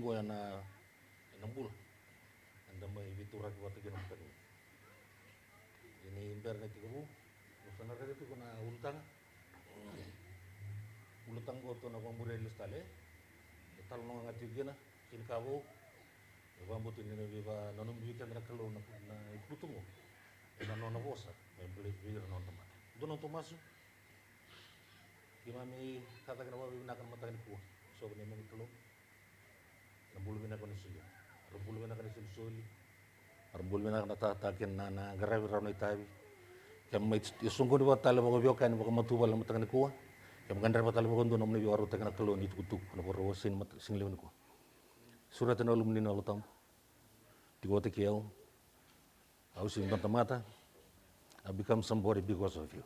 minggu na enambul anda mai vitura ki wata gina mutani ini imber na tigabu usana rede tu kuna ulutang go to na bambure listale tal no ngati gina kin kabo bambu tin ne viva nanum weekend na kalo na iputungo na nona bosa me beli vir non tama dono tomasu kimami tata kana wabi nakan mata ni ku so ne me kalo na bulu bina kon suli ar bulu bina kan suli ar bulu bina kan tata kin na garabi rano itabi kam mai sungko di watale mo bio kan mo matu bala mata ni ku kam gandar batale mo kondo nomne biwaru takana kalo ni tukutuk na boro sin mat sing lewen ku surat na alumni na lutam Tigote kiau, au sing mata, I become somebody because of you.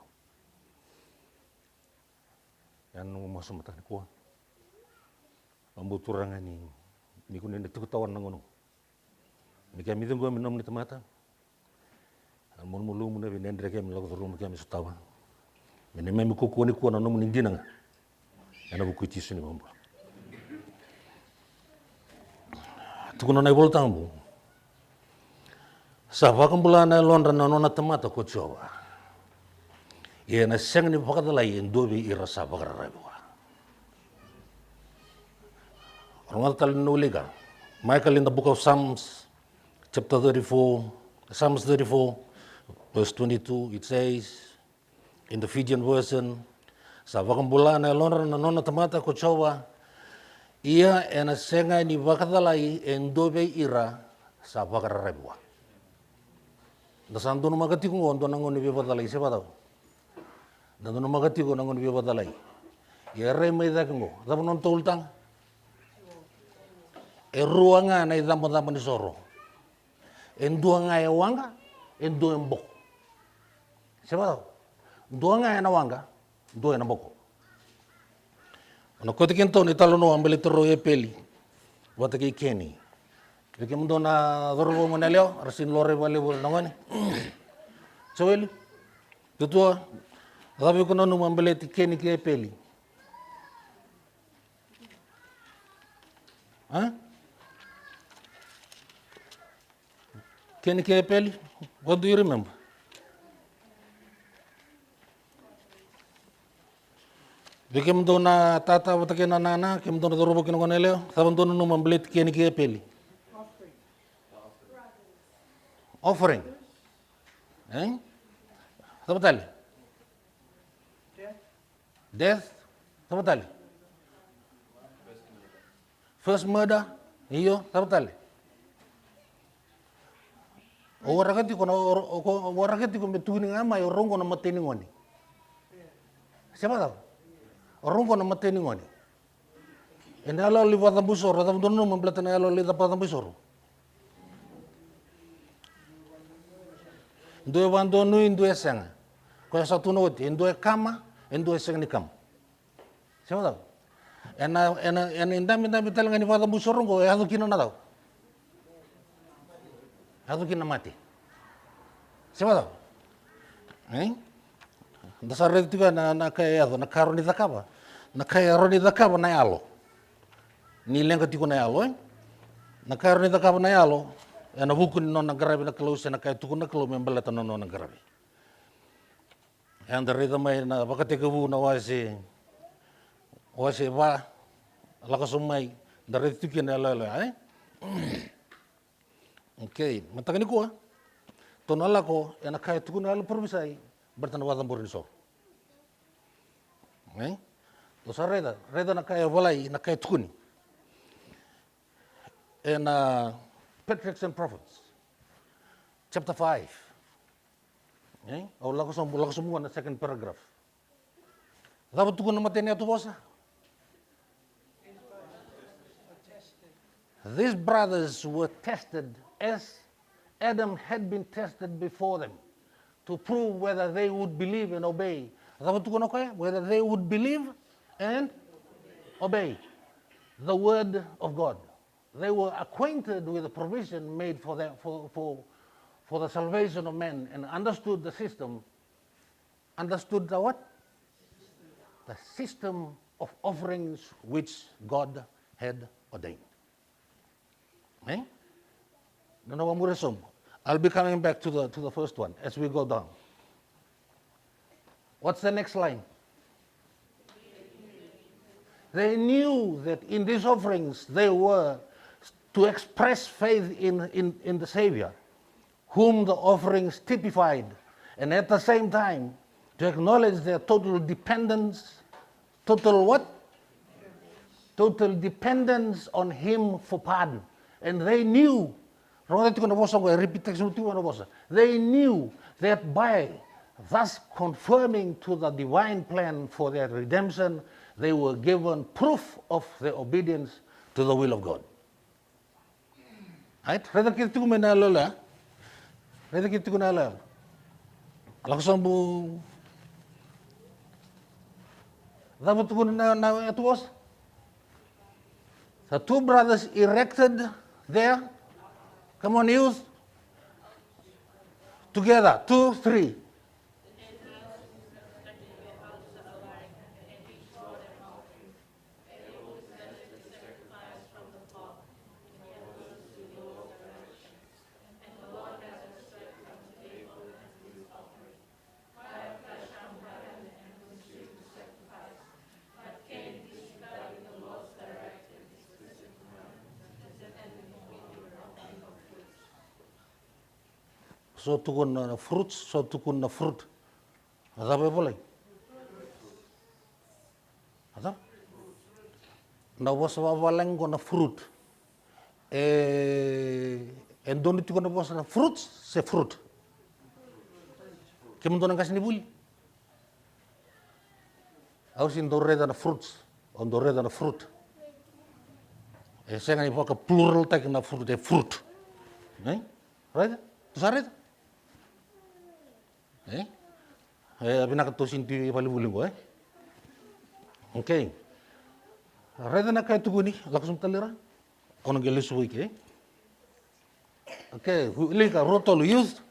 Yan masuk mata ni kuah. Ambu turangan ni, mikun ni tu tawan nangono. Mikam itu gua minum ni temata. Almun mulu muna binendre kem lagu turun mikam sutawa. Minimai miku kuah ni kuah nanong ning dinang. Yana buku cisu ni bamba. Tukuno nai boltang bu. Safa kumbula na londra na nona temata ko chowa. Ye na seng ni pakata lai ndobi ira safa karabwa. Orang tal nuliga. Michael in the book of Psalms chapter 34, Psalms 34 verse 22 it says in the Fijian version safa kumbula na londra na nona temata ko chowa. Ia ena senga ni pakata lai ndobi ira safa karabwa. Dasanto no magati ko ondo nangon ni bebatalai siapa tahu. Dasanto no magati ko nangon ni bebatalai. Yere mai da ko. Tapi non toltang. Ruanga na idam-idam ni soro. Enduanga ya wanga, endu embok. Siapa tahu. Duanga ya na wanga, du ya na boko. Ono kote kento ni talo no ambele tero ye peli. Wata ki keni. Porque mundo na dorbo monelio, arsin lore vale bol nangone. Soeli. Tutua, sabi ko nanu mambele tikeni ke peli. Huh? Keni ke peli? What do you remember? Porque mundo na tata wata ke na nana, ke mundo na dorbo ke nangone sabi mundo nanu mambele tikeni ke peli. Offering. Apa tali? Death. Apa tali? First murder. Iyo, apa tali? Orang kati ko metuni ngama yo rongo na mateni ngoni. Siapa tahu? Rongo na mateni ngoni. Ena lo liwata busoro, tapi dono membelatan lo liwata busoro. Due bandono in due senga. Kaya satu noti, in due kama, in due senga ni kam. Siapa tahu? Ena indam talang ni pada busorong ko, hadu kina na tahu. Hadu kina mati. Siapa tahu? Dasar itu kan na kaya na karo ni takaba. Na kaya ro ni takaba na yalo. Ni lenga tiko na yalo. Na karo ni takaba na yalo. Ena buku ni nona garabi na kalau sena kaya tukun na kalau membela tan nona garabi. Yang dari itu mai na bakate kebu na wasi ba lakasumai dari itu kena lala Okay, matakan ni kuah. Ton ala ko ena kaya tukun ala permisai bertan watan boriso. Dosa reda na kaya walai na kaya tukuni. Ena Patriarchs and Prophets, chapter 5. Lagu semua na second paragraph. Dapat tukun na matenya tu bosa. These brothers were tested as Adam had been tested before them to prove whether they would believe and obey. Dapat tukun na kaya? Whether they would believe and obey the word of God. They were acquainted with the provision made for the salvation of men and understood the system. Understood the what? The system of offerings which God had ordained. Eh? I'll be coming back to the first one as we go down. What's the next line? They knew that in these offerings they were to express faith in the Savior, whom the offerings typified, and at the same time to acknowledge their total dependence, total what? Total dependence on Him for pardon. And they knew, they knew that by thus conforming to the divine plan for their redemption, they were given proof of their obedience to the will of God. Right? Reda kita menalala, reda kita menalala. Langsung bu, dapat tu na itu was. The two brothers erected there. Come on, youth. Together, 2, 3. So tukun na fruits, so tukun na fruit. Ada apa boleh? Ada? Na was wawalang ko na fruit. And don't tukun na was na fruits, se fruit. Kemudian nang kasih nibul. Aus in dorre na fruits, on dorre na fruit. Saya ngani pakai plural tak na fruit, fruit. Right? Sorry. Pinakatusin ti palibuling ko Okay. Reda na kayo tuguni, laksum talira. Ako nang gelis week Okay, lika rotol youth.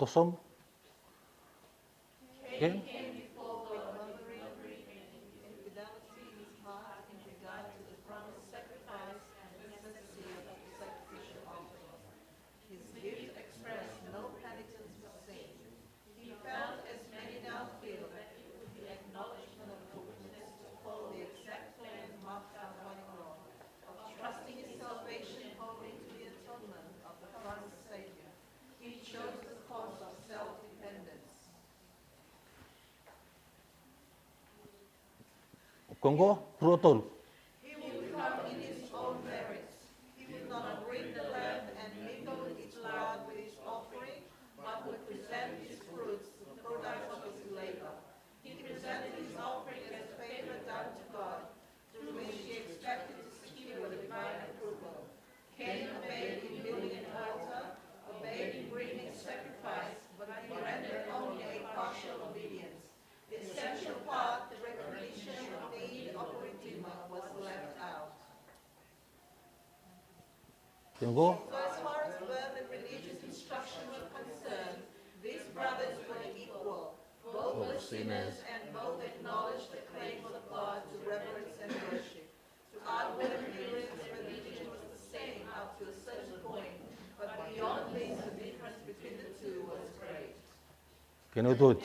Kosong. Okay. Kongo, protol. He would come in his own merits. He would not bring the lamb and mingle its blood with his offering, but would present his fruits, the products of his labor. He presented his offering as a favor done to God, through which he expected to secure divine approval. Cain obeyed in building an altar, obeyed in bringing sacrifice, but he rendered only a partial obedience. The essential part, the recognition of the need of a redeemer, was left out. Kongo. So as far as birth and religious instruction were concerned, these brothers were equal. Both were sinners and both acknowledged the claim of God to reverence and worship. To outward appearance, religion was the same up to a certain point, but beyond this, the difference between the two was great. Can you do it?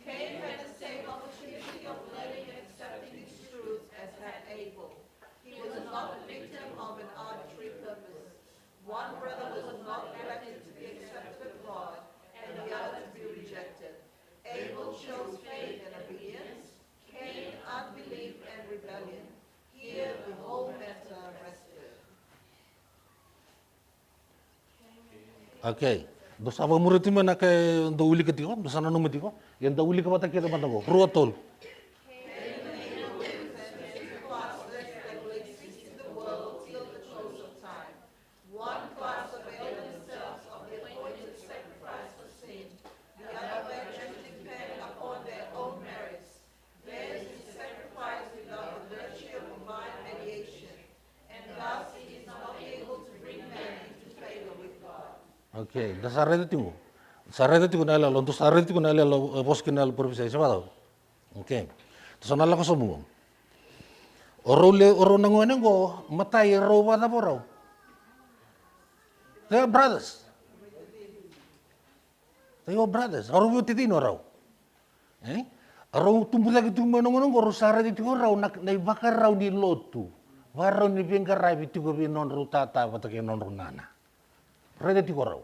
Cain had the same opportunity of learning and accepting these truths as had Abel. He was not a victim of an arbitrary purpose. One brother was not elected to be accepted of God, and the other to be rejected. Abel chose faith and obedience, Cain unbelief and rebellion. Here the whole matter rested. Okay. Dosa apa murid itu mana ke dauli ketiko, dosa nanu metiko, yang dauli ke mata kita mata ko, protol. They Okay, da sarete tingo. Sarete tingo na lo, to sarete tingo na lo bosque na lo província, se va. Okay. To sana la kosomu. Oro nangone ngo matai ro wa da borau. They are brothers. They are brothers. Oro vuti tino rau. Aro tumpu lagi tumpu nangone ngo ro sarete tingo rau na bakar rau di lotu. Warau ni bengkar rai tingo bi non rutata patake non runana. Rede tingo rau.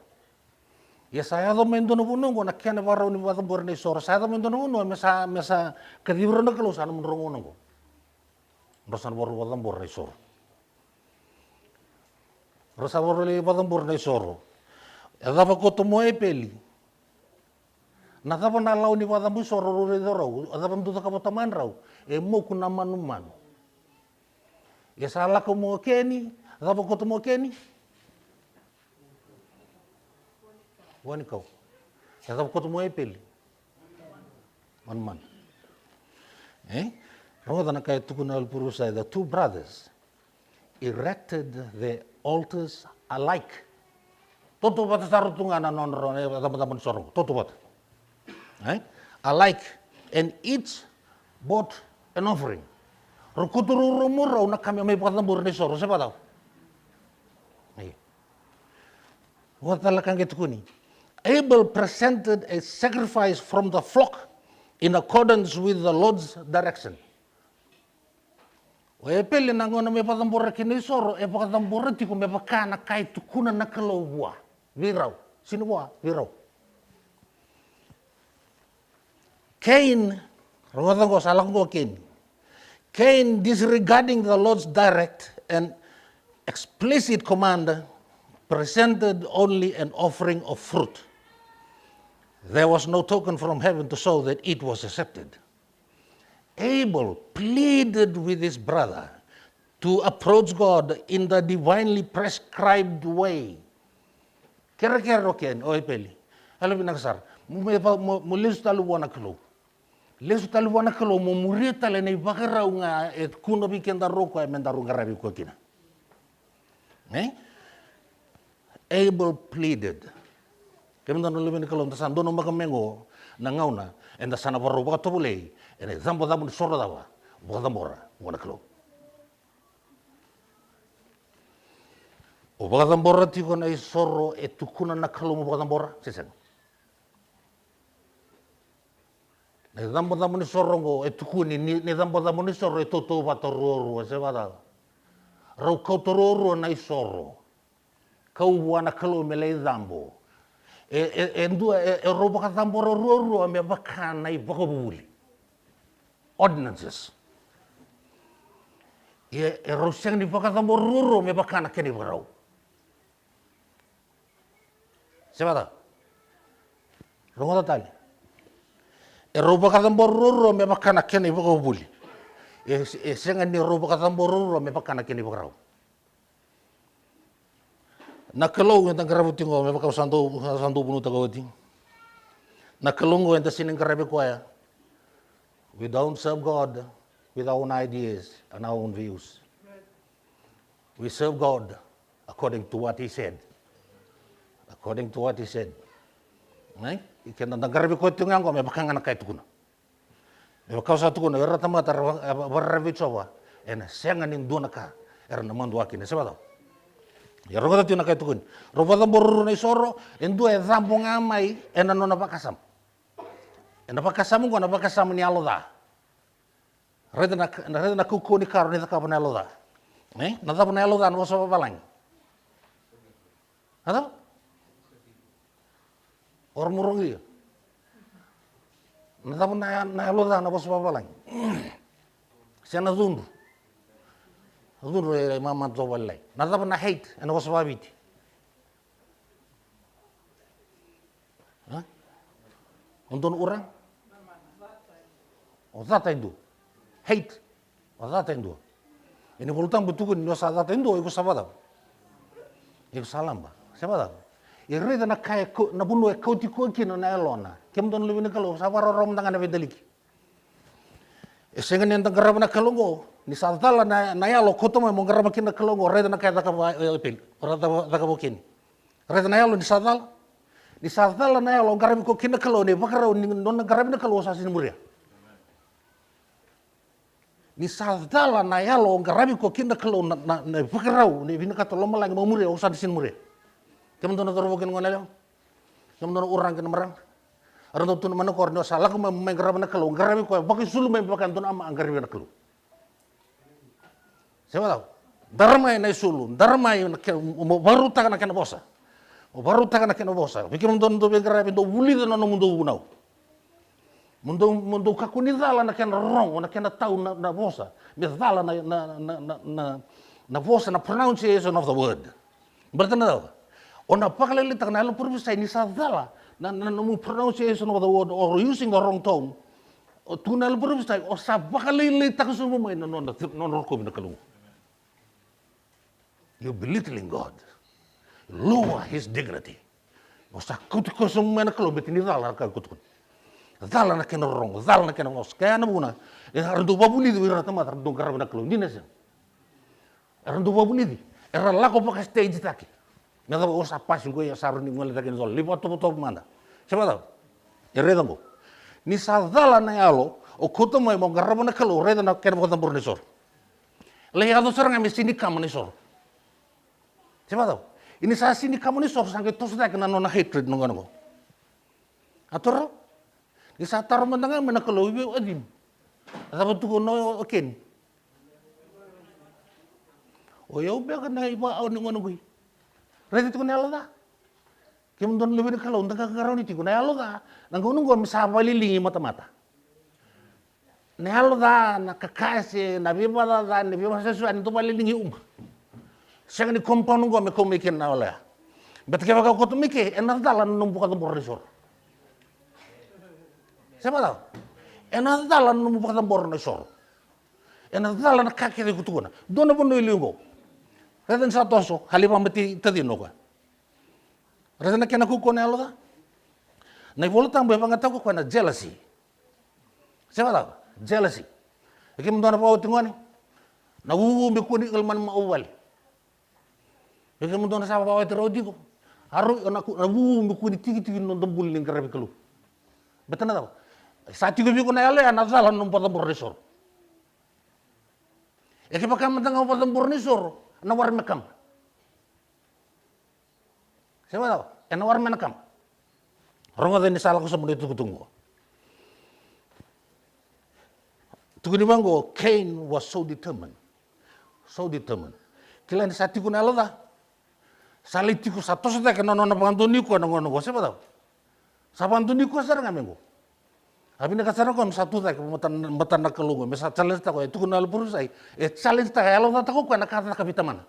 Ya saya do mendo no buno ngo nakya na warau ni wata borne sor. Saya do mendo no buno mesa kadibro na kalau sana menrongo ngo. Rosan boru wata borne sor. Rosa boru le wata borne sor. Eda pa koto mo e peli. Na tapa na lau ni wata mu sor ro re rau. Eda pa mtu ka taman rau. E mo kuna manuman. Ya sala ko mo keni. Eda pa koto mo keni. Wani kau. Eda pa koto mo e peli. Manuman. The two brothers erected their altars alike. Toto bata sarutunga na nonro teman-teman sorong. Toto bata. Alike, and each brought an offering. Rukuturu rumuro na kami may patambur ni soro. Siapa tahu? What talagang ketukuni? Abel presented a sacrifice from the flock in accordance with the Lord's direction. E pele na ngona me patambora kini soro e patambora tiko me pakana kai tukuna na kalobua virau sinua virau. Cain rongotango salango Cain disregarding the Lord's direct and explicit command presented only an offering of fruit. There was no token from heaven to show that it was accepted. Abel pleaded with his brother to approach God in the divinely prescribed way. Kira-kira roken, o epeli. Alam mo nagsar, mo lesu talu wana kalo. Lesu talu wana kalo, mo muria tala na ibakaraw nga et kuno bikenda roko ay mendaru ngarabi ko kina. Abel pleaded. Kaya mo nalubi ni kalong, tasan doon makamengo na ngauna, and tasana baro baka tobulay, and zambo zambo ni soro dawa, baka zambora, wana kalo. O baka zambora tiko na isoro e tukuna na kalo mo baka zambora, sisen. Na zambo zambo ni soro ngo e tukuni, ni zambo zambo ni soro e toto bata roro, se bada. Rau kau tororo na isoro. Kau wana kalo melei zambo. Roba ka zambora roro me baka na ibaka buli. Ordinances. Roseng ni baka zambora roro me baka na keni barau. Sebata. Rongo tali. Roba ka zambora roro me baka na keni baka buli. Senga ni roba ka zambora roro me baka na keni barau. Na kalong yung tanggarabu tingo, may baka santo puno tagawati. Na kalongo yung tasineng karabi kwaya. We don't serve God with our own ideas and our own views. We serve God according to what He said. According to what He said. Ikan tanggarabi kwaya tingo yang ko, may baka nga nakay tukuna. May baka sa tukuna, yung ratamata, barrabi chowa, and siya nga ning doon ka, era naman duwakin, sabi daw. Ya roga tatu na kay tukun. Roba tambor na isoro, endo e zambo ngamay e nano na pakasam. E na pakasam ko na pakasam ni aloda. Reda na kuko ni karo ni taka na aloda. Na taka na aloda no so balang. Ada? Or murongi. Na taka na aloda no so balang. Siya na zundu. Zundu e mama to balai. Na taka na hate e no so babiti. Untuk orang, zat itu, hate, zat itu. Ini pulutan betul ni zat itu, itu siapa tahu? Itu salam bah, siapa tahu? Ini reda nak kaya nak bunuh kau tikau kini na elona. Kemudian lebih nak kalau siapa orang tangan ada bedelik. Sengen yang tenggeram nak kelongo, ni saltala na ya lo kotomo yang menggeram kini kelongo, reda nak kaya tak apa epil, orang tak apa kini. Reta na yalo ni sadala na yalo garabi ko kina kalo ni bakara ni non garabi na kalo sa sinuria. Ni sadala na yalo garabi ko kina kalo na bakara ni binaka to loma lang mamuri o sa sinuria. Kamu dono toro boken ngonelo. Kamu dono urang ken marang. Aron to mano ko no sala ko may garabi na kalo garabi ko bakay sulu may bakan don ama garabi na kalo. Siapa tahu? Dharma na sulu, dharma baru tak na bosa. Baru tak na bosa. Bikin mundo ndo begara bindo buli no mundo bunau. Mundo kakunidala na wrong, na tau na bosa. Midala na bosa na pronunciation of the word. Berarti na tahu. Ona pakalele tak na lo purpose ni sadala na pronunciation of the word or using the wrong tone. O tunal purpose o sa pakalele tak sumo may non ko binakalung. You're belittling God. Lower his dignity. Masa kutuko semua nak kalau betini dalar kau kutukun. Dalar nak kena wrong, dalar nak kena mos. Kaya na muna. Rendu babuli di wirata mata rendu garab nak kalau dina sen. Rendu babuli di. Era lako pakai stage taki. Nada usah pas gue ya sarun ni mulai taki nol. Lipat top mana? Siapa tahu? Ya reda mo. Ni sadala na yalo. O kuto mo garab nak kalau reda nak kena bukan burnisor. Leha tu serang kami sini kamu nisor. Siapa tahu? Ini saya sini kamu ni sampai terus saya kena nona hatred nongono. Atur? Di saat taruh mendengar mana kalau ibu adim. Apa tu kono oken? Oh ya udah kena ibu awak nongono gue. Reti tu kena Allah. Kamu don lebih kalau untuk karau ni tu kena Allah. Nanggono gue misal lilingi mata-mata. Ne Allah na kakasi na biba na biba sesuatu itu lilingi Siang ni compound gua me komikin na oleh. Bet kaya kau tu mikir, enak dalan numpu kata bornisor. Siapa tahu? Enak dalan numpu kata bornisor. Enak dalan kaki di kutukuna. Dona pun doi liungo. Redan satu so, halipam beti tadi noka. Redan kena kuku ne aloda. Na ibu tang bapa ngata kuku na jealousy. Siapa tahu? Jealousy. Ikim dona pau tingoni. Na uwu mikuni ilman maawali. Jadi kamu tuh nasihat bawa terodi kok. Harus anakku rabu mikuni tigi non tembul ning karabi kelu. Betul tahu. Saat itu biku na yale anak salah nomor tempur resor. Ya kita pakai mentang nomor tempur resor, nawar mekam. Siapa tahu? Nawar mekam. Orang ada ni salah kesemuanya itu ketunggu. Tunggu di manggo, Cain was so determined. Kila ni saat itu na Allah. Salitiku satu saja kena nona pangantuniku nongono siapa tahu? Sapantuniku sarang amengo. Abi nak sarang kon satu saja matan nak kelungo. Mesa challenge tak itu kunal purusai. Challenge tak alo tak ko kana kata kapita mana.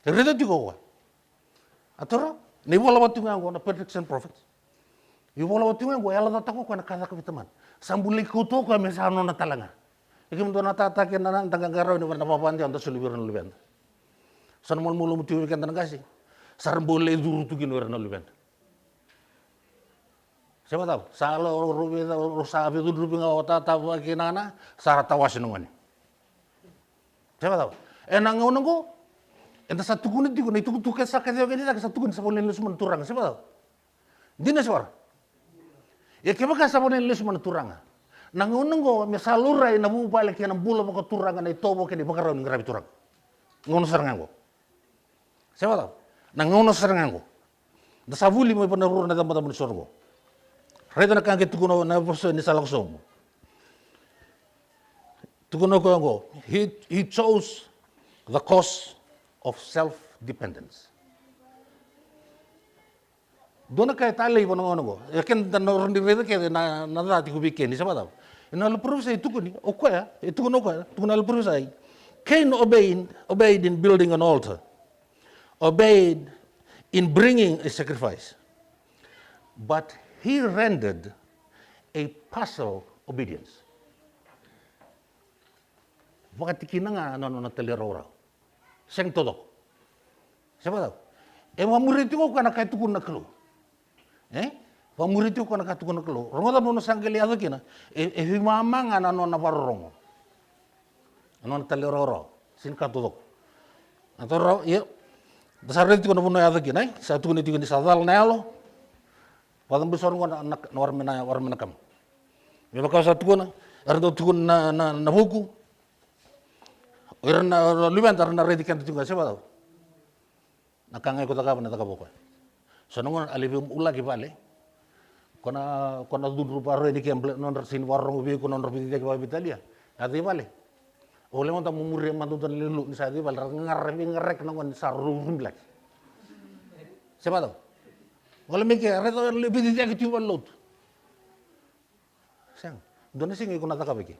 Redo tiko ko. Atoro ni bola watu ngango na prediction prophets. Yu bola watu ngango alo tak ko kana kata kapita mana. Sambuli kuto ko mesa nona talanga. Ikim to nata takin nan tanggarau ni warna papan dia untuk sulubiran lubian. San mul mulu mutiu kan tanah kasih. Sarang boleh dulu tu gini orang lubian. Siapa tahu? Salah rubi rusabi tu rubi ngawata tahu kinana syarat tawas nungani. Siapa tahu? Enang nunggu. Entah satu kunit itu kesah kesah ini tak satu kunit sabun lelus menturang. Siapa tahu? Dina suara. Ya kemana sabun lelus menturang? Nunggu misalurai nabu balik yang bula mau turangan itu mau kini bakar orang ngerabi turang. Ngono serangan Siapa tahu? Nangono serangan Dasavuli mo panaruro na tamata mo ni sorgo. Redo na kangke tukuno na perso ni salaksom. Tukuno ko he chose the cause of self-dependence. Doon na kaya talay po ng ko. Yakin na rin redo kaya na dati ko bikin. Siapa tahu? Inal perso itu kuni. Okay itu kuno ko. Tukuno al perso ay. Cain obeyed in building an altar. Obeyed in bringing a sacrifice, but he rendered a partial obedience. Wakati kina nga ano telirora, siyang todo. Siapa tahu? Mamuriti ko kana kahit tukun na kalo. Mamuriti ko kana kahit tukun na kalo. Rongo ta no sanggeli ato kina. Himama nga ano na parongo. Ano telirora, sin ka todo. Atau ya Dasar itu kena punya ada kini, saya tuh nih sadal nelo, padahal besar gua nak war menakam. Memang kau satu kena, ada tuh na buku, orang na lumayan na ready kan itu nggak siapa tahu. Nakangai kota kapan nak buku. Sonongan alih ulah kibale, kona dulu baru ini kiam non resin warung ubi kono non resin tiga Italia, ada kibale. Oleh monta mumuri mantu dan lelu nisah kibale, ngarek nongon sarung lagi. Siapa tahu? Kalau mikir, reto lebih tidak kecil lot. Sayang, dona sih nggak nak tak bagi.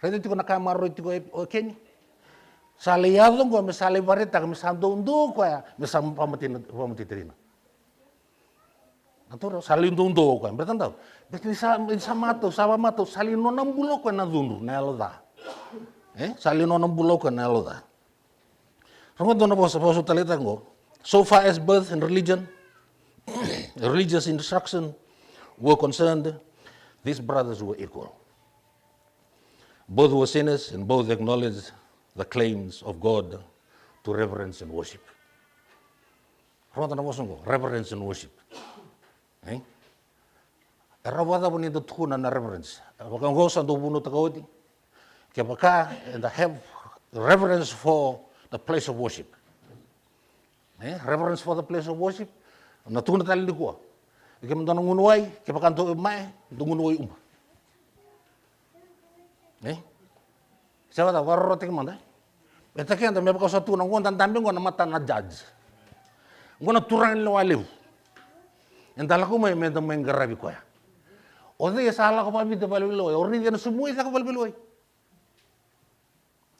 Reto itu nak kamar itu Kenya. Saliado gua misali barita kami santo undo ko ya, misam pamati terina. Atau sali undo ko, berarti tahu. Berarti sama mato sali nonam bulo ko na dundu na eloda. Sali nonam bulo ko na eloda. Rumah dona poso talita ngo. So far as birth and religion, religious instruction were concerned, these brothers were equal. Both were sinners and both acknowledged the claims of God to reverence and worship. Rumah dona poso ngo, reverence and worship. Erawada pun itu tukuna na reverence. Wakang gosa do bunu takawiti. Kaya and have reverence for the place of worship. Reverence for the place of worship. Natuna tali di kuah. Ike mendana ngunuai, kaya kanto mai, ngunuai Siapa tahu baru roti kemana? Beta kaya anda mebaka satu nang ngon tantambi ngon mata na judge. Ngon turan lo aliu. Entah laku mai menda menggarabi kuah. Ode ya salah ko pabi te balbiloi. Ori dia semua isa ko balbiloi.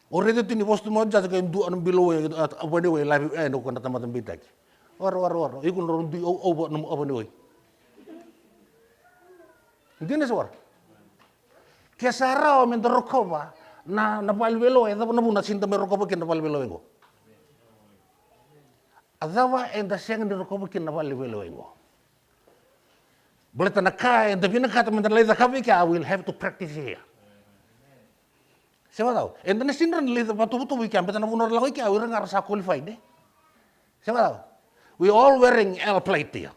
Ori dia tini postu mo judge kaya du anong biloi apa ni wei live no kana tamatan bitak. War. Ikun ron di obo num apa ni wei. Dine suar. Kesara o menda rokoba na balbiloi eta na buna sinta me rokoba ken balbiloi ngo. Adawa enda siang di rokoba ken balbiloi ngo. Boleh tanaka, tapi nak kata mentera leda kabi I will have to practice here. Siapa tahu? Ente ni sinran leda patu weekend, tapi tanah munor lagu I will ngarasa qualified deh. Siapa tahu? We all wearing L plate here.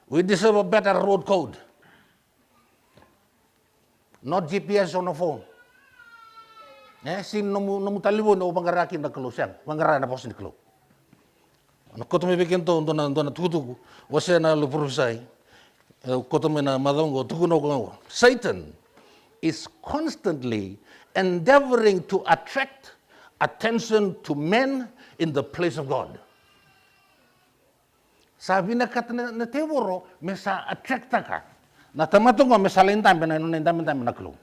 We deserve a better road code. Not GPS on the phone. Sin nomu talibo no pangaraki na kelusian, pangarana na pos ni kelu. Koto me bikin to dona tuku wase na lo profesai koto me na madongo tuku no ko. Satan is constantly endeavoring to attract attention to men in the place of God. Sabi na kata na teworo mesa attract ka. Na tamatongo mesa lentam na nendam na klo.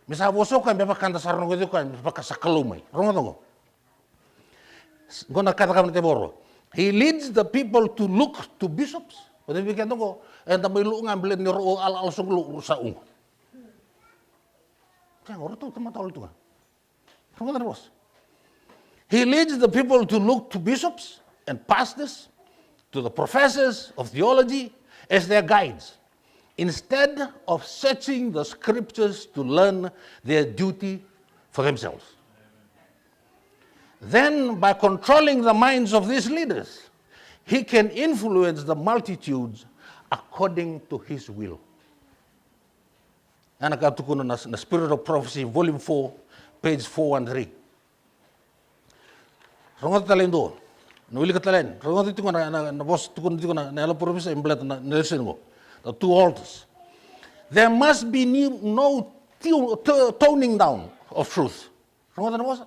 Mesa boso ka be pakanta sarno ko ko pakasakalo mai. Rongo. Gona katakan teboro. He leads the people to look to bishops. Ode bikin tunggu. Enta melu ngambil ni ro al sunglu saung. Kan orang tu teman tahu itu kan. Rumah bos. He leads the people to look to bishops and pastors, to the professors of theology as their guides, instead of searching the scriptures to learn their duty for themselves. Then, by controlling the minds of these leaders, he can influence the multitudes according to his will. Anak katukuno na Spirit of Prophecy, Volume 4, page 413. Rongot talen do. Nuili katalen. Rongot itu na bos tukun itu na ela prophecy emblet na nelsen go. The two altars. There must be no toning down of truth. Rongot na bos.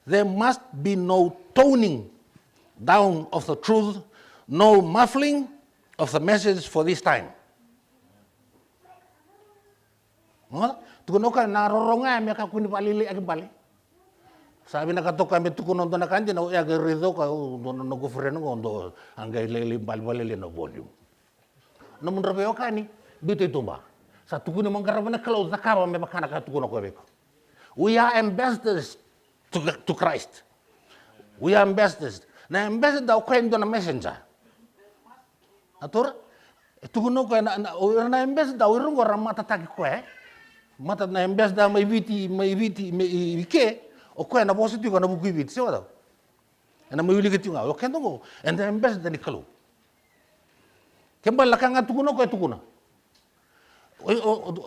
There must be no toning down of the truth, no muffling of the message for this time. Tukuno ka naroronga me ka kuni palili agi pali. Sabi na katoka me tukuno ndo na kanji na ya gerido ka no gofreno ndo anga lele balbalele no volume. No mun robeo kani bito itumba. Sa tukuno mangaraba na close na kaba me bakana ka tukuno ko beko. We are ambassadors to Christ. We are ambassadors. Na ambassador ko ndo na messenger. Atur tukuno ko na ambassador urung ora mata taki ko mata na ambassador may viti ke O koe na bosi tiu na buku ibit, siwa tau. Na mayuli ke tiu nga, o kento ngo, and then best than ikalu. Kembal lakanga tukuna koe tukuna.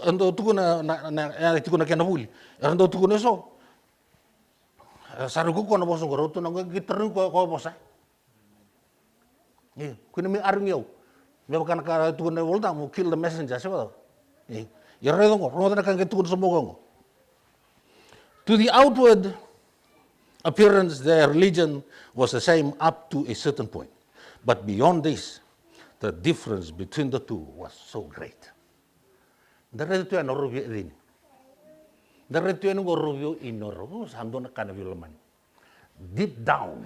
Ando tukuna na tukuna kena buli. Ando tukuna so. Saru ko na boso ko roto na gitru ko bosa. Kuna mi arung yau. Me bakana ka tukuna volta mo kill the messenger, siwa tau. Ya redo ngo, rongo na kan tukuna so mo. To the outward appearance, their religion was the same up to a certain point. But beyond this, the difference between the two was so great. Dari itu yang orobio ini. Dari itu yang orobio ini orobio sando nak kana vilaman. Deep down,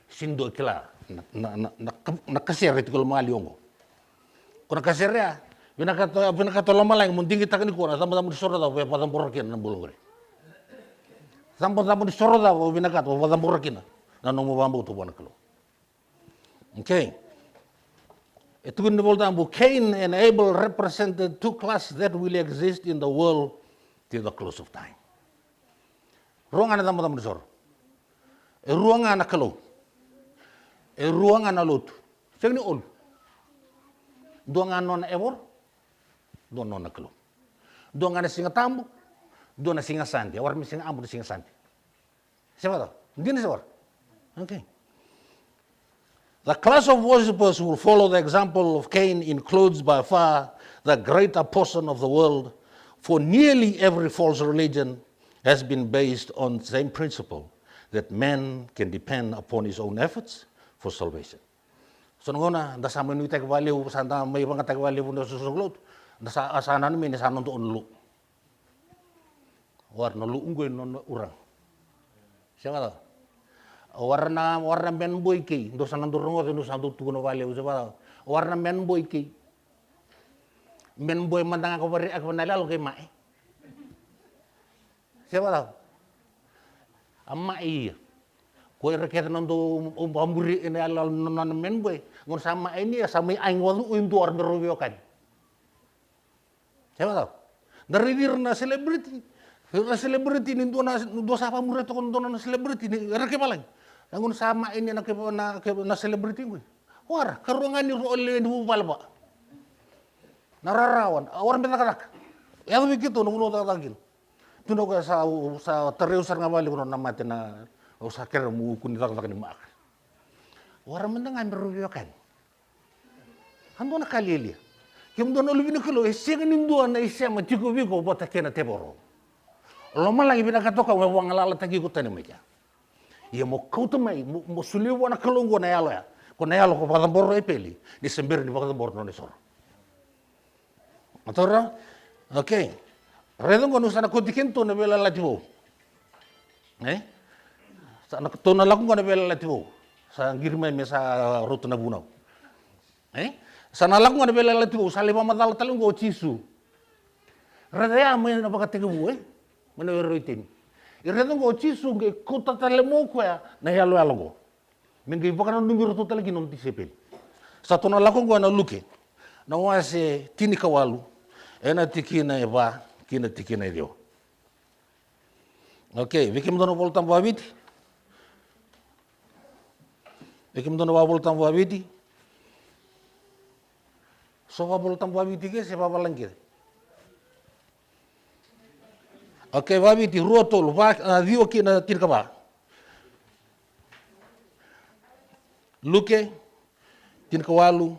sindo kila na kasir itu kalau mali ongo. Kona kasir ya, bina kato lama lagi mending kita kini kona sama-sama disorot apa pada borokin na bulogre. Sama-sama disorot apa bina kato pada borokin na nomo bambu tu buana kalo. Okay. Itu kan diboltambu Cain and Abel represented two classes that will exist in the world till the close of time. Ruangan na sama-sama disorot. Ruangan na kalo. Ruangan na lot. Siya ni ol. Duangan non ebor. Duangan non na kalo. Duangan na singa tambo. Duangan na singa santi. Awar mi singa ambo na singa santi. Siapa tau? Hindi na siya. Okay. The class of worshippers who will follow the example of Cain includes by far the greater portion of the world, for nearly every false religion has been based on the same principle, that man can depend upon his own efforts for salvation. So ngona da sama ni tek valeu santa may mga tek valeu no susuglot da sa asanan mi ni sanon to onlu. War no lu unggoy no urang. Siapa warna men boy ki do sanan durungo do sandu tuno valeu siapa warna men boy ki men boy mandang ako bari ako nalalo kay mai. Siapa tahu? Amma iya. Kue rakyat nandu umpamuri ini alal non men boy. Ngon sama ini ya sama aing walu untu orang berubiokan. Siapa tahu? Dari dirna selebriti. Dari selebriti ini dua siapa murid tu kon selebriti ini rakyat paling. Ngon sama ini na selebriti gue. War keruangan ni oleh di balba. Nararawan orang benak-benak. Yang begitu nunggu tagil. Tuno ka sa terusar nga bali kuno namate na o sa kera mu kun tak ni mak. Wara mendang amber rubiokan. Ando na kalili. Kim dono lubi na kalo eseng nindo na isema tiko biko bota kena teboro. Lo malang ibina katoka wang alala tagi ko tani meja. Ia mo kauta mai mo suliwa na kalongo na yalo ya. Ko na yalo ko patamboro e peli. Ni sember ni patamboro no sor. Atora? Okay. Redong kono sana kotiken to na bela latibo. Sana to na lakong kono bela latibo. Sa girmay me sa ruto na bunaw. Sana lakong kono bela latibo sa lima madal talong go chisu. Redaya mo na pakatego mo Mano roitin. Redong go chisu ge kota talemo ko ya na yalo yalo go. Mengi bakana numero to talagi non tisepel. Sa to na lakong ko na luke. Na wase tini kawalu. Ena tikina eba kina tikina dio. Okay, vikim dono voltam vaviti. Vikim dono voltam vaviti. So voltam vaviti ke se baba langir. Okay, vaviti ruotol va dio kina tirkaba. Luke tinkawalu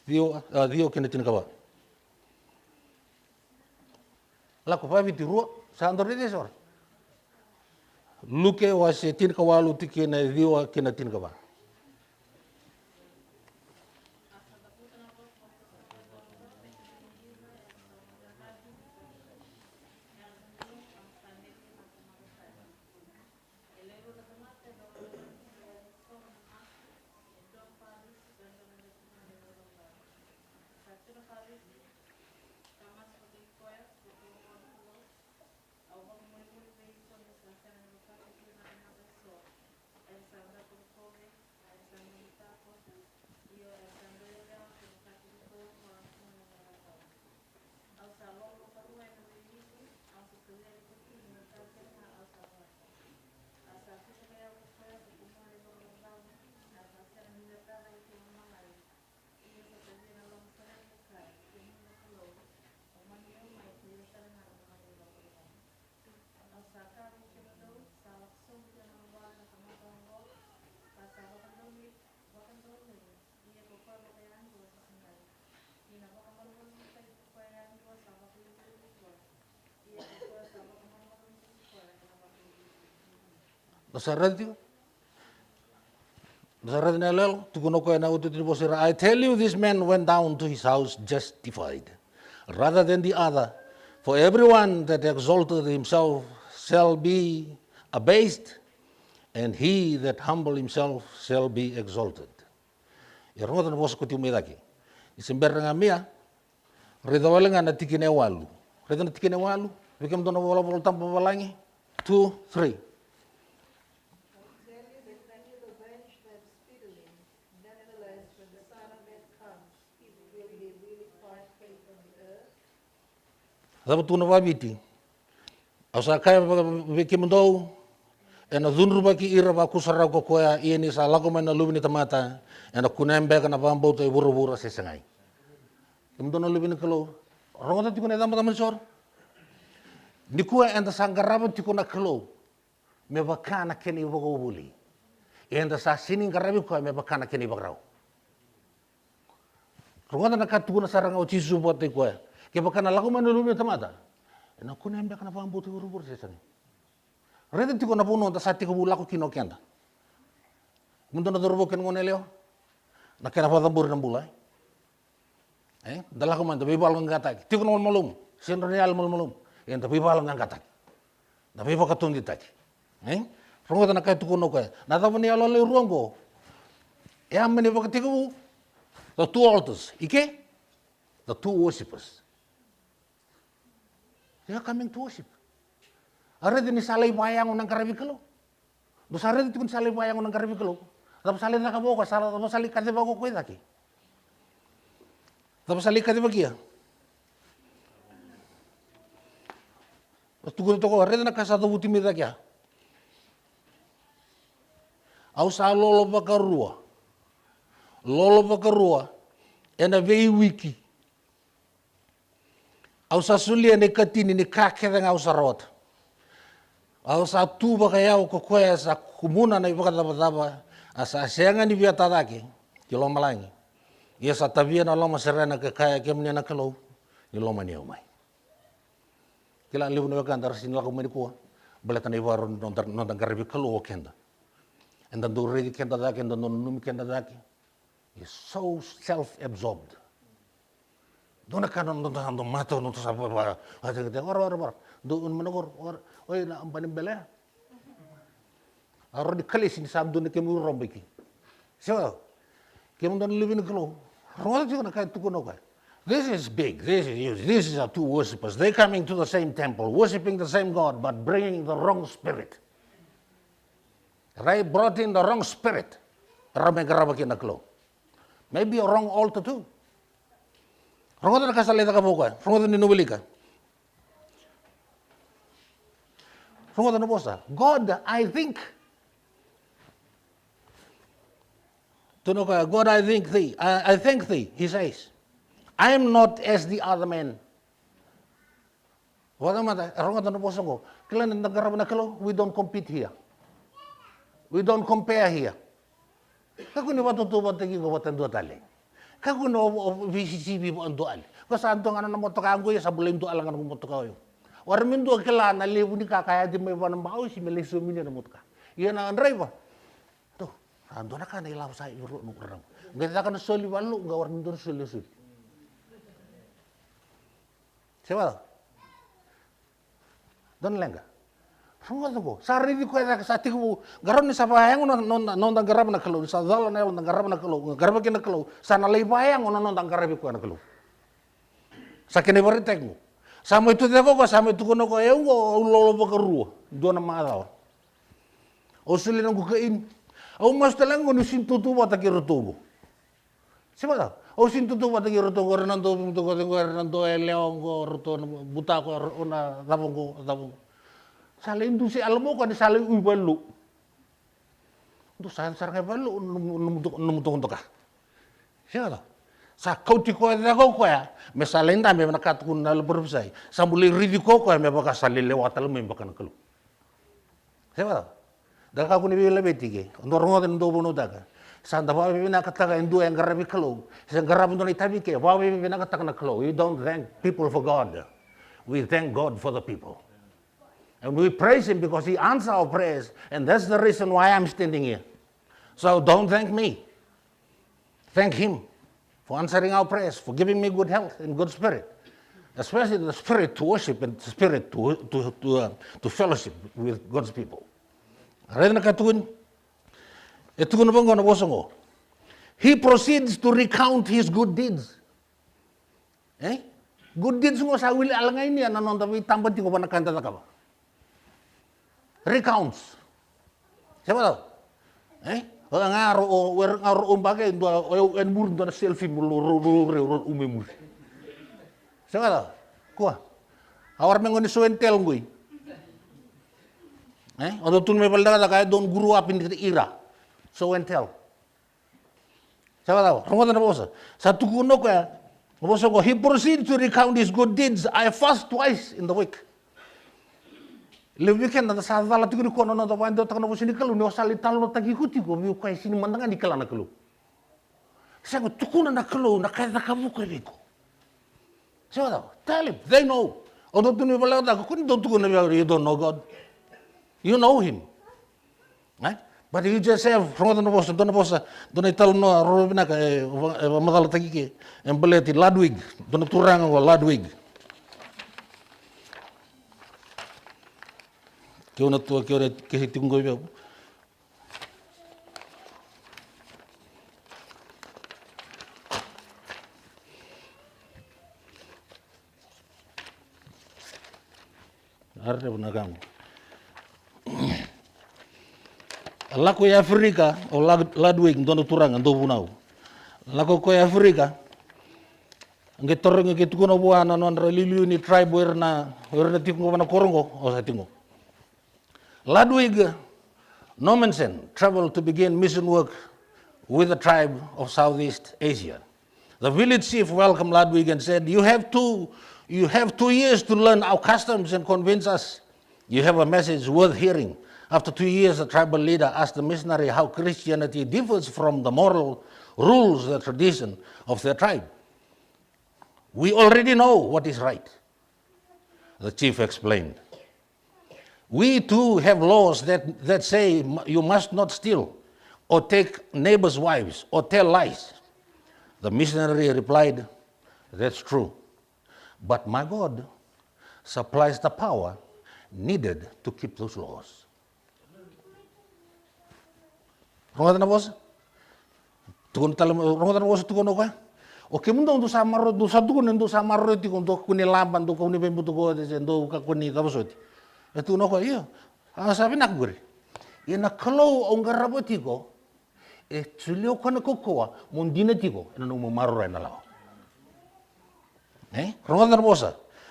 dio kina tinkaba. Laku vaviti ruo sa andor de sor. Luke was tinkawalu tikina dio kina tinkaba. I tell you, this man went down to his house justified, rather than the other. For everyone that exalted himself shall be abased, and he that humbled himself shall be exalted. Irongo na bosa kuti umedaki. Isemberra ngamia, reda walenga na tikine walu. Reda na tikine walu, bikem dona wala wala tampa walangi. 2, 3. Dapat tuna wabiti. Asa kaya bikim do, ena dunru baki ira ba kusara ko koya ieni sa lago mana lubini tamata, ena kunembe kana bambo to buru-buru sesengai. Kim dona lubini kalau, rongo tati kuna tamata mansor. Nikua enda sangaraba tikuna kalau, me bakana keni bago buli. Enda sa sini ngarabi ko me bakana keni bagrau. Rongo tana katukuna saranga ucisu buat koya. Ke bakana lago mana lubini tamata. Ena kunembe kana bambo to buru-buru sesengai. Reda tiko na puno ta sati ko bula ko kino kenda. Mundo na dorbo ken ngone leo. Na kena fa tambur na bulai. Dala ko man ta bibal ng gatak. Tiko no malum. Sino real malum. En ta bibal ng gatak. Na bibo ka tundi tak. Rongo na kay tuko no ko. Na ta ni alo le rongo. E amene ba tiko the two altars. Ike? The two worshippers. They are coming to worship. Arede ni salai bayang unang karabi kalo. Dos arede tikun salai bayang unang karabi kalo. Tapos salai na kabo ka sala tapos salai kade bago ko idaki. Tapos salai kade bagia. Tapos tukun to ko arede na kasado buti mi dakia. Au sa lolo bakarua. Lolo bakarua ena vei wiki. Au sa suli ene katini ni kakere ngau sarot. Au sa tuba kaya ko koya sa kumuna na ibaka taba asa senga ni biata daki kilo malangi. Ia sa tabia na loma serena ke kaya ke mena kalau ni loma ni umai. Kila liu no kan dar sini ko meni ko belata ni waro non garbi kalau kenda. And then do ready kenda daki and then num kenda daki. Is so self-absorbed. Dona kanon non tando mato non sa ba. Ate ke or. Do un menogor or oi na ampanin bele. Aro di kalis ni sabdo ne kemu rombeki. So, kemu don living klo. Ro ti na kai tukuno kai. This is big. This is huge. This is our two worshippers. They coming to the same temple, worshiping the same God, but bringing the wrong spirit. They brought in the wrong spirit. Rame garabaki na klo. Maybe a wrong altar too. Rongo na kasalita ka buka. Rongo ni nubilika. God, I think. God, I think thee. I thank thee, he says. I am not as the other men. We don't compete here. We don't compare here. Kako ni watu tu bategi ko watan tali. Kako no VCCB mo ando ali. Ko sa ando ngana mo to ka ngo ya sa bulin to alangan mo to ka yo. Warmin do kela na lebu ni kakaya di may wanang bao si meleso mi na mutka. Iyan ang driver. To, ando na ka na ilaw sa iro no kurang. Ngeta ka na soli walu nga warmin do soli. Siapa? Don lenga. Semua tu sari di kuat sa tiku garam ni sa bayang non garam na kalau sa dalo na non garam na kalau garam ke na kalau sana lay bayang non garam ko na kalau. Sa kene baritek mo. Sama itu teko ko sama itu kono ko eu lolo bakarua do na madaw. O sili nang kukain. Au mas talang no sintutu bata ki rotobo. Siapa? O sintutu bata ki rotobo renando to ko renando eleong ko roto buta ko ona tabong. Sale indusi almo ko ni sale uibalu. Untuk sarang balu numutok ka. Siapa? Sa kauti ko na ko ya, me salenda me na kat kun na berbesai. Sambuli ridi ko me baka sale lewat al me baka nakelu. Siapa? Daka ko ni bela betige. Ndorngo den do bono daga. Sanda ba me na kataka endo yang garabi kelo. Sa garabi ndo ni tabi ke. Ba me na kataka na kelo. You don't thank people for God. We thank God for the people. And we praise him because he answers our prayers. And that's the reason why I'm standing here. So don't thank me. Thank him for answering our prayers, for giving me good health and good spirit. Especially the spirit to worship and the spirit to fellowship with God's people. He proceeds to recount his good deeds. Good deeds mo sa wili alangay niya nanon tapi tambat ko pa nakanta ka ba? Recounts. Siapa tahu? Ngaro umbagay ndo en mur ndo selfie mulu umemur. Siapa tahu? Kuah. Awar mengoni suentel ngui. Odo tun me balda kaya don guru up in the era. So and tell. Siapa tahu? Rungotan bosa. Satu kuno kaya he proceeds to recount his good deeds. I fast twice in the week. Le weekend na sa dala tiguri ko no to pando takno bo sinikalu no sali talo tagi kuti ko mi ko sini mandanga di kala nakelu. Sa ko tukuna nakelu na kaya kamu ko biko. Siapa tahu? Tell him. They know. Odo tuni bala da ko ndo tukuna you don't know God. You know him. But you just have from the boss, don't tell no Robina Madal Tagi and Belletti Ludwig, don't Turang or Ludwig. Kiona to a curate Kitungo. Arnagam. Lako ya Afrika o Ludwig ndono turanga ndo bunau. Lako ko ya Afrika nge torong nge tukono buana non relilu ni tribe werna tikungo na korongo o sa tingo. Ludwig Nommensen traveled to begin mission work with the tribe of Southeast Asia. The village chief welcomed Ludwig and said, you have 2 years to learn our customs and convince us you have a message worth hearing. After 2 years, the tribal leader asked the missionary how Christianity differs from the moral rules, the tradition of their tribe. We already know what is right, the chief explained. We too have laws that say you must not steal or take neighbors' wives or tell lies. The missionary replied, that's true, but my God supplies the power needed to keep those laws. Rongatan na boss? Tukun talam rongatan na boss tukun oka? Oke mundo ndo samaro ndo sadukun ndo samaro ti ndo kuni lamban ndo kuni pembuto ko ndo kuni kabosoti. Etu no ko iyo. Sabi nak guri. Ina kalo ongarabo ti ko tulio kana kokoa mondina ti ko ina no maro na lao. Rongatan na boss.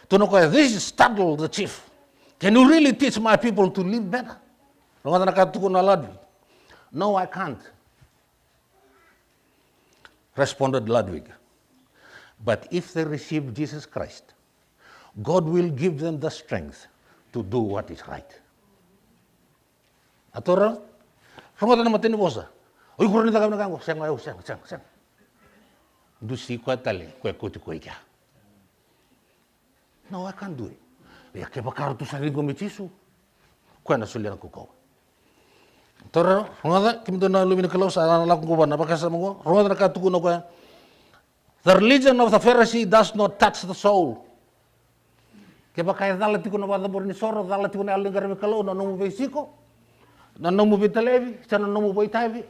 Tuno ko this startled the chief. Can you really teach my people to live better? Rongatan na katukun na Ludwig. No, I can't, responded Ludwig. But if they receive Jesus Christ, God will give them the strength to do what is right. Atora, rungotan na matini bosa. Oy kurang tagam na kango, sang. Dusi ko tali, ko kuti ko ikya. No, I can't do it. Ya ke bakar tu sari go mitisu. Ko na sulian ko ko. Tora, rongada kimdo na lumina kalos ala lakong kuban napakasa mo. Rongada na katukuno ko. The religion of the Pharisee does not touch the soul. Kaya kaya dalati ko na wada borni soro, dalati ko na alingar mi kalo na nomu besiko. Na nomu betalevi, sana nomu boitavi,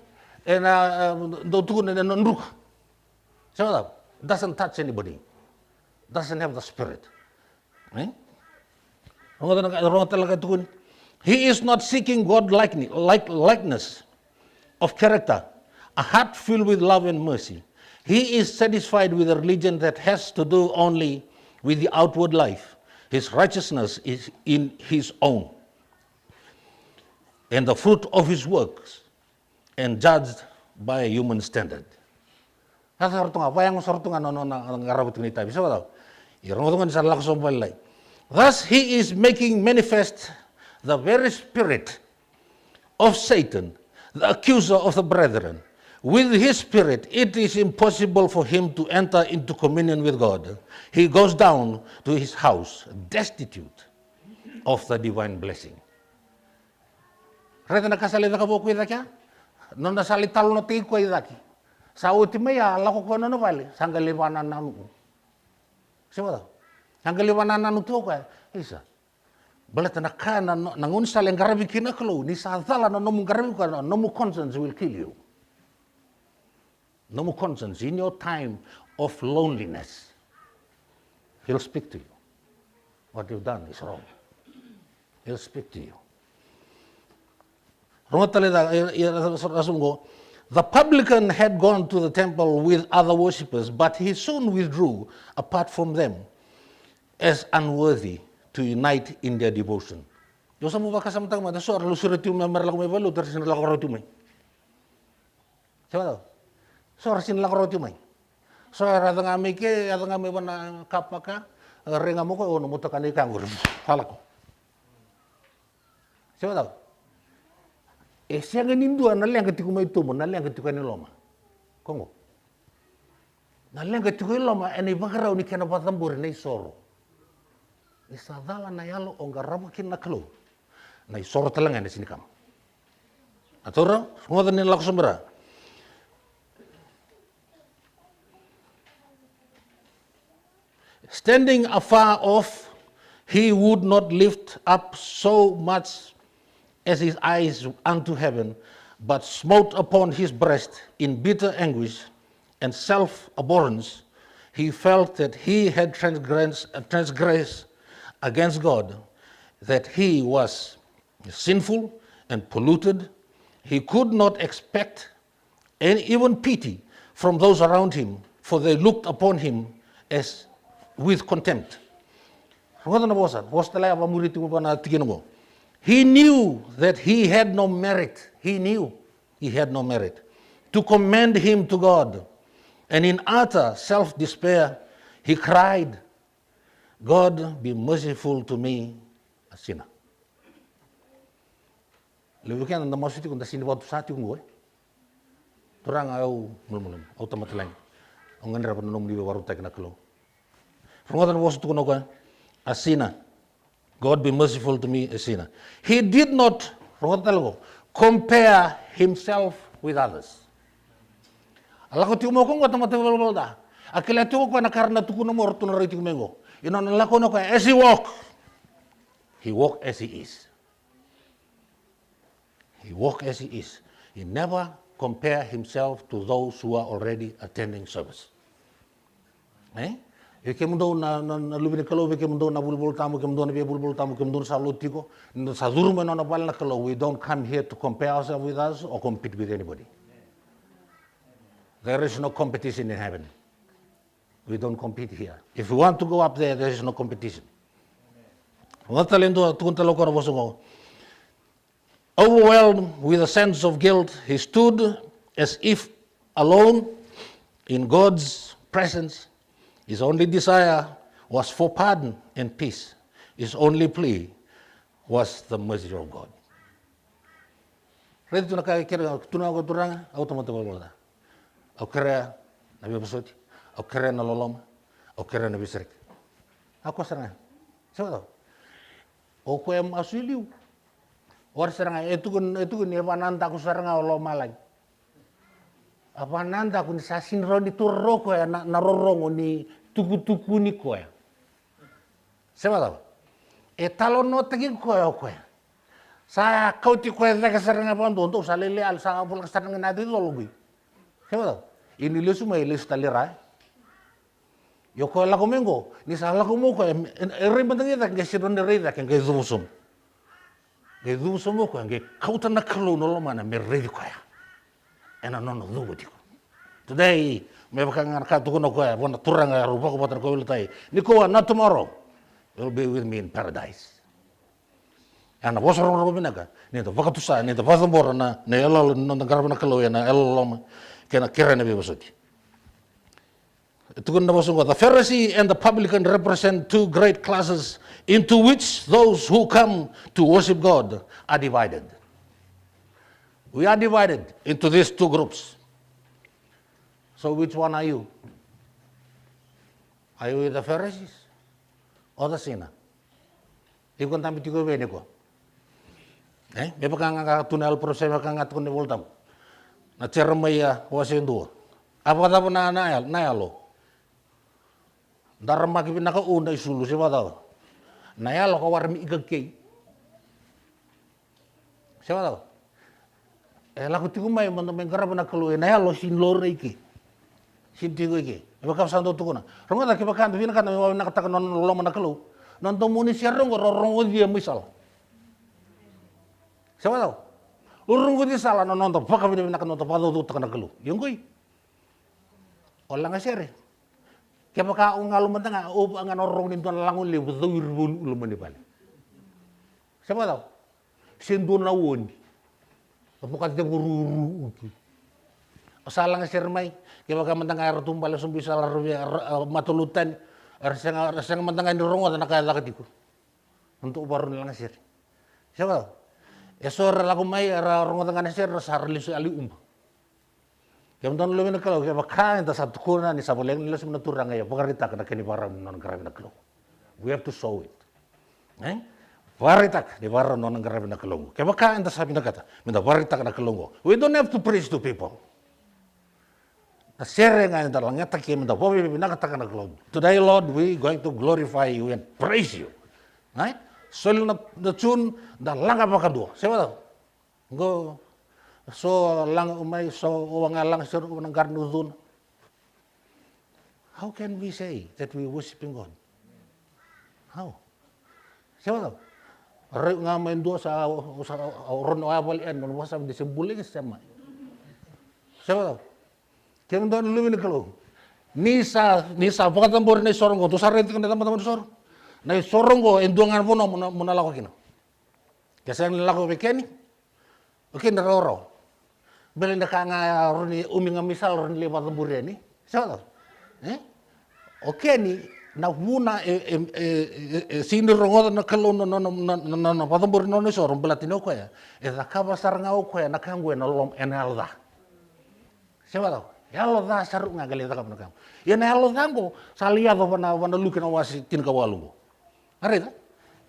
na do tukun na nonruk. So that doesn't touch anybody. Doesn't have the spirit. Rongada na talaga tukun. He is not seeking God likeness of character, a heart filled with love and mercy. He is satisfied with a religion that has to do only with the outward life. His righteousness is in his own, and the fruit of his works, and judged by a human standard. Thus he is making manifest the very spirit of Satan, the accuser of the brethren. With his spirit, it is impossible for him to enter into communion with God. He goes down to his house, destitute of the divine blessing. Reta na kasalita ka boku idakya, no na salital no tiko idaki. Sa ultima ya lako ko no vale, sangaliwana nanu. Siapa? Sangaliwana nanu tu ka isa. Balata na kana nangun salen garabi kina klo ni sa thala no mu garabi ka no mu conscience will kill you. No more conscience in your time of loneliness. He'll speak to you. What you've done is wrong. He'll speak to you. The publican had gone to the temple with other worshippers, but he soon withdrew apart from them as unworthy to unite in their devotion. Yo sa mo ba kasamtang mata so arlo surati member la ko may valo tersin la ko roti may. Siapa tahu? So rasin la ko roti may. So era nga may ke era nga may bana kapaka renga mo ko ono mo takani kangur. Hala ko. Siapa tahu? Siya nga ninduan nalang katiku may tumo nalang katiku ni loma. Kongo. Nalang katiku loma eni bagaraw ni kana batambur ni soro. Isa dala na yalo o garabo kin naklo. Na isoro talangan ni sini kam. Atura, ngodan ni lakso mera. Standing afar off, he would not lift up so much as his eyes unto heaven, but smote upon his breast in bitter anguish and self-abhorrence. He felt that he had transgressed against God, that he was sinful and polluted. He could not expect any even pity from those around him, for they looked upon him as with contempt. He knew that he had no merit. He knew he had no merit to commend him to God. And in utter self-despair, he cried, God, be merciful to me, a sinner. Lewu kan na masuti kung sini waktu saat yung gue. Turang au mulmulum automatically. Ang nganira pa nung di waru tak na klo. Pengotan was tu kuno kan a sinner. God be merciful to me, a sinner. He did not compare himself with others. Allah ko tiumo ko ngota mate bolda. Akila tiumo ko na karna tuku no morto no riti mengo. Ino na lako no ko as he walked as he is. He walked as he is. He never compared himself to those who are already attending service. Eke mundo na lubini kalau eke mundo na bulbul tamu ke mundo na be bulbul tamu ke mundo sa lutiko sa durma na bal na kalau we don't come here to compare ourselves with us or compete with anybody. There is no competition in heaven. We don't compete here. If we want to go up there, there is no competition. Overwhelmed with a sense of guilt, he stood as if alone in God's presence. His only desire was for pardon and peace. His only plea was the mercy of God. Ready to nakakira tunago turanga automatic wala. Au kera na bibasoti, au kera na loloma, au kera na bisrik. Ako saranga. Siapa? O ko em asiliu. Or saranga itu kun ni pananda ko saranga loloma lagi. Apa nanda kun sasin roni turro ko ya na rorongo ni tuku ni ko ya. Siapa tahu? Talon no tegi ko ya ko ya. Saya kau ti ko ya kasaranga pon untuk salele al sa pul kasaranga na di lologi. Siapa tahu? Ini lesu mai lesu talira. Yo ko la komengo ni sala ko mo ko re bantangi ta ke siron re ta ke zumsum. Ke zumsum ko ke kau ta na kalo no lo mana me re ko ya. Ena nono lugu tiko. Today, me bakang ka tuko no ko ya, bona turanga rupa ko patar ko wiltai. Niko not tomorrow. You'll be with me in paradise. Ana bosoro ro binaga. Ni to vakatusa, ni to pasambor na elo no garabana kalo ya na elo kena kira na bibosoti. Tuko na bosungo. The Pharisee and the publican represent two great classes into which those who come to worship God are divided. We are divided into these two groups. So which one are you? Are you with the Pharisees or the sinner? Iko tambi tiko bene ko. Me pakanga tunel prosema kanga tukune voltam. Na cermaya wasendu. Apa kata na lo. Darma ki naka una isulu se wada. Nayalo ko warmi igagkei. Se wada. Laku tiku mai manda mengarap na kalu nayalo sin lor iki. Sin tiku iki. Eba kau santo tukuna. Rongo ta ki bakan vina kan me nakataka non lo mana kalu. Non to muni rongo rongo dia misal. Se wada. Rongo dia sala non to paka vina nak non to pado tu takana kalu. Yongoi. Olang asere. Kaya baka ungalu mentanga angan orong ni tuan langun le betul ulum ni balik. Siapa tahu? Sendun lawon. Bukan dia buru. Salang sermai. Kaya baka mentanga air tumbal sumbi salar matulutan. Rasang mentanga ni rongo tanah kaya lakat itu. Untuk baru lang asir. Siapa tahu? Esor laku mai rongo tengah asir rasar lisu ali Yang tuan lu kalau kita makan itu satu kuna ni saboleh ni langsung naturang ya. Pakarita kena kini barang non karabi naklo. We have to show it. Paritak di barang non karabi naklo. Kita makan itu sabi nakata. Minta paritak naklo. We don't have to preach to people. Na share nga yung dalang ngata kaya minta pobi nakata ka naklo. Today Lord we going to glorify you and praise you. Right? So na tune dalang apa kadua. Siapa tahu? Go. So lang umay so wangalang sur unang karnudun. How can we say that we worshiping God? How? Siapa tahu? Ray nga main dua sa ron awal en non wasa disembulin sama. Siapa tahu? Kaya doon lumin kalau nisa pakatambor na sorong ko to sa red kan teman-teman sorong. Na sorong ko endungan po na munala ko kino. Kasi ang lalako pekeni. Okay na roro. Beli nak nga roni uminga misal roni lewat lemburnya ni, siapa tahu? Oke ni, na muna sini rongo na kalau na patambur no sorong belatino ko ya, kaba saranga ko ya nakangwe na lom enalda. Siapa tahu? Ya Allah saru nga gali takap nakam. Ya na Allah tango salia to wana lukin awasi tin kawalungo. Arita?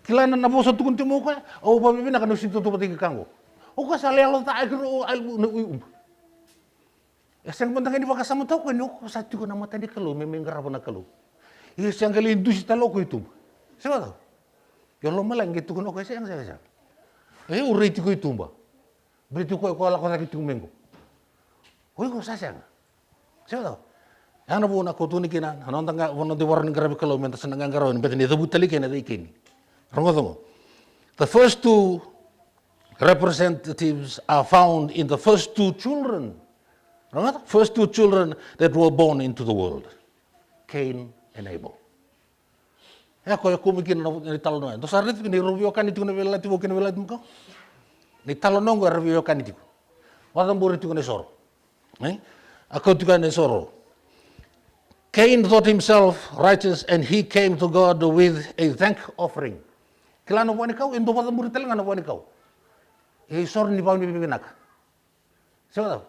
Kilana na bosa tukun timo ko ya, o pabibi na kanu sinto to pati kango. O ka salia Allah ta agro al Yang penting ini pakai sama tahu kan, aku satu kan nama tadi kalau memang gerap nak kalau. Ini yang kali industri talok itu, siapa tahu? Yang lo malang gitu kan, aku yang saya. Urai itu itu mbak, beri itu kau lakukan lagi itu minggu. Kau saya. Siapa tahu? Yang nabu nak kau tuni kena, nonton nggak, nonton di warung gerap kalau minta senang gerap ini, betul ni itu butali kena itu ikini. Rongo. The first two representatives are found in the first two children. Right? First two children that were born into the world, Cain and Abel. Ya, kau bikin ni talon ni. Terus hari itu ni review kan itu ni bela itu bukan bela itu kau. Ni talon nonggo review kan itu. Wadam buri itu kan soro. Aku itu kan soro. Cain thought himself righteous and he came to God with a thank offering. Kelana buat kau, indo wadam buri telengan buat kau. Soro ni bau ni bibinak. Siapa tahu?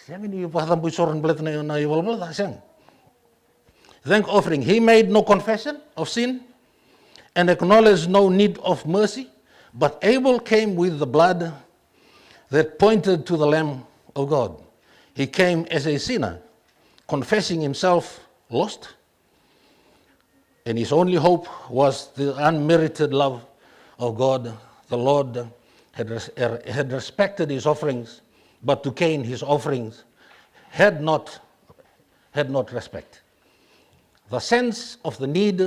Siang ini paham buisoran belat na iwal siang. Thank offering. He made no confession of sin and acknowledged no need of mercy, but Abel came with the blood that pointed to the Lamb of God. He came as a sinner, confessing himself lost, and his only hope was the unmerited love of God. The Lord had respected his offerings, but to Cain his offerings had not respect. The sense of the need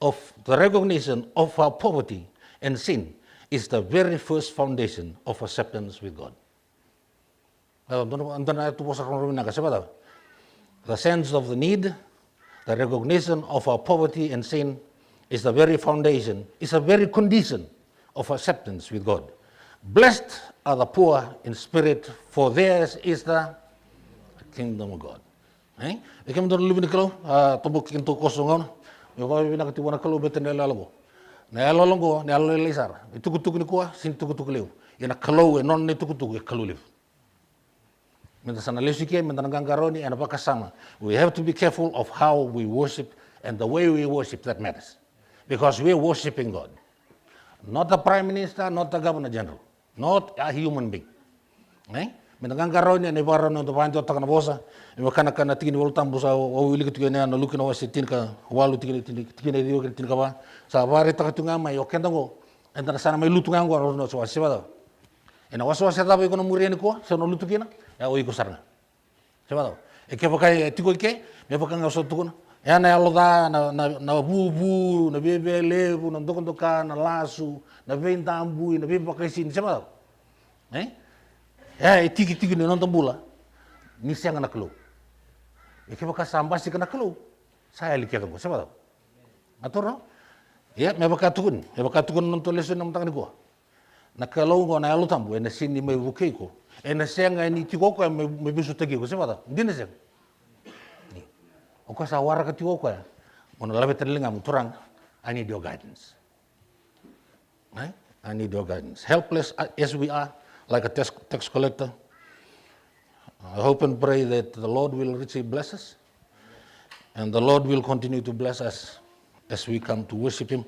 of the recognition of our poverty and sin is the very first foundation of acceptance with God. The sense of the need, the recognition of our poverty and sin is the very foundation, is a very condition of acceptance with God. Blessed are the poor in spirit, for theirs is the kingdom of God. Ikem don libin kalau tobok kinto kosongon, yo ba bina katiwana kalau beten lalabo. Na lalongo, na lalisar. Itu kutuk ni kuah, sin tukutuk leu. Ina kalau non ni tukutuk kalau leu. Minta sana lesuke, minta nanggaroni, and apa kasama. We have to be careful of how we worship and the way we worship that matters, because we are worshiping God. Not a prime minister, not a governor general, not a human being. Menangang karo ni ne bara no panjo takana bosa, e makana kana tini voltam bosa o wili kitu ne na lukino wasi tin ka walu tini dio tin ka ba sa bare takatunga mai o kendango entana sana mai lutunga ngo no so wasi ba ena waso wasi ta ba ikono murieni ko so no lutukina ya o iko sarna seba e ke pakai tiko ke me pakanga so tukuna ya na aloda na bubu na bebe lebu na dokondoka na lasu na ventambu na bebe pakai sin seba ya tiki ni nonton bola ni siang na kelo e ke pakai sambasi kana kelo saya lihat ko seba atur no ya me pakai tukun nonton lesu na mtangani ko na kelo ngo na alu tambu ena sini me bukei ko ena siang ni tiko ko me bisu tegi ko seba ndine siang o ka sa wara ka tiko ko ya ona labe terlinga muturang I need your guidance I need your guidance helpless as we are like a tax collector. I hope and pray that the Lord will richly bless us and the Lord will continue to bless us as we come to worship Him,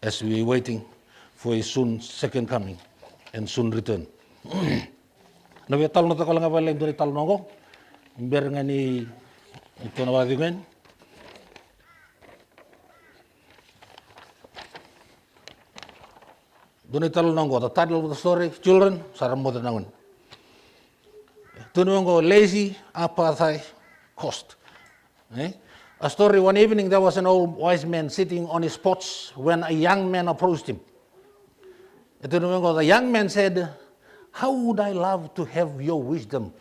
as we are waiting for His soon second coming and soon return. Nabi tal nota kalau ngapa lem dari tal nongo, biar ngani itu nawadi men. Doni tal nongo, the title of the story, children, saram mo nangun. Tunongo lazy apartheid cost. A story one evening there was an old wise man sitting on his porch when a young man approached him. Tunongo the young man said, "How would I love to have your wisdom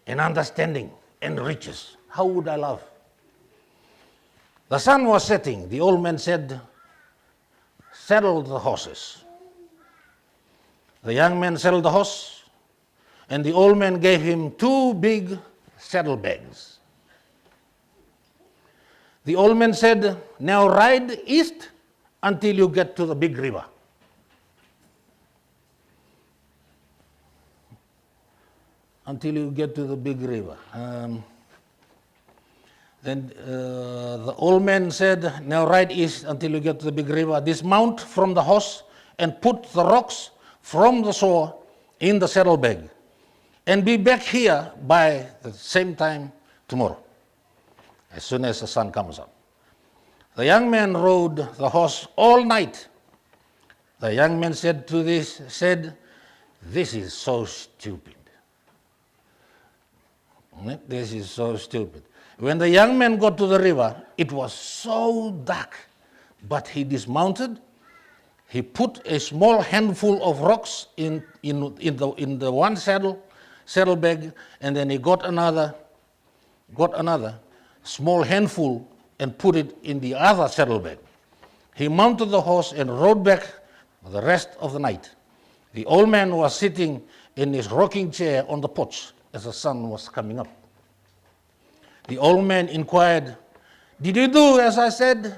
and understanding and riches? How would I love?" The sun was setting. The old man said, "Saddle the horses." The young man saddled the horse, and the old man gave him 2 big saddlebags. The old man said, "Now ride east until you get to the big river." Until you get to the big river. Then the old man said, "Now ride east until you get to the big river. Dismount from the horse and put the rocks from the shore in the saddlebag, and be back here by the same time tomorrow, as soon as the sun comes up." The young man rode the horse all night. The young man said, "This is so stupid. This is so stupid." When the young man got to the river, it was so dark, but he dismounted. He put a small handful of rocks in the one saddlebag, and then he got another small handful and put it in the other saddlebag. He mounted the horse and rode back the rest of the night. The old man was sitting in his rocking chair on the porch as the sun was coming up. The old man inquired, "Did you do as I said?"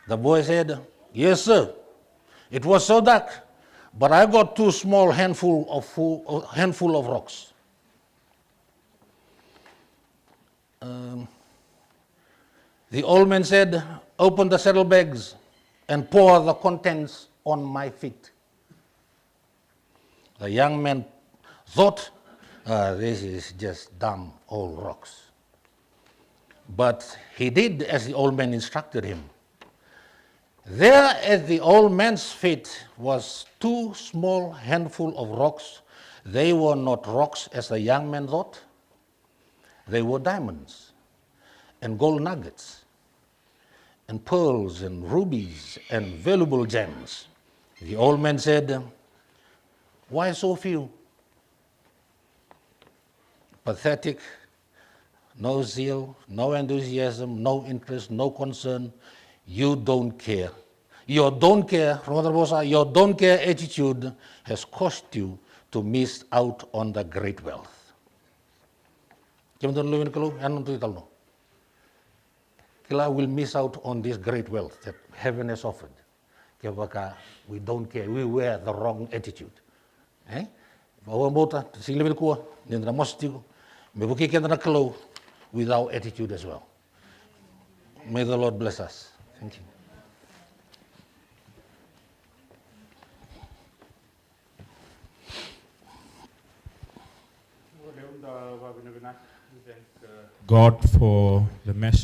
The boy said, "Yes, sir. It was so dark, but I got 2 small handful of rocks." The old man said, "Open the saddlebags and pour the contents on my feet." The young man thought, "This is just dumb old rocks." But he did as the old man instructed him. There at the old man's feet was 2 small handful of rocks. They were not rocks as the young man thought. They were diamonds and gold nuggets and pearls and rubies and valuable gems. The old man said, "Why so few?" Pathetic, no zeal, no enthusiasm, no interest, no concern. You don't care. Your don't care attitude has caused you to miss out on the great wealth. Kila will miss out on this great wealth that heaven has offered. We don't care. We wear the wrong attitude. With our attitude as well. May the Lord bless us. Thank you. God for the message.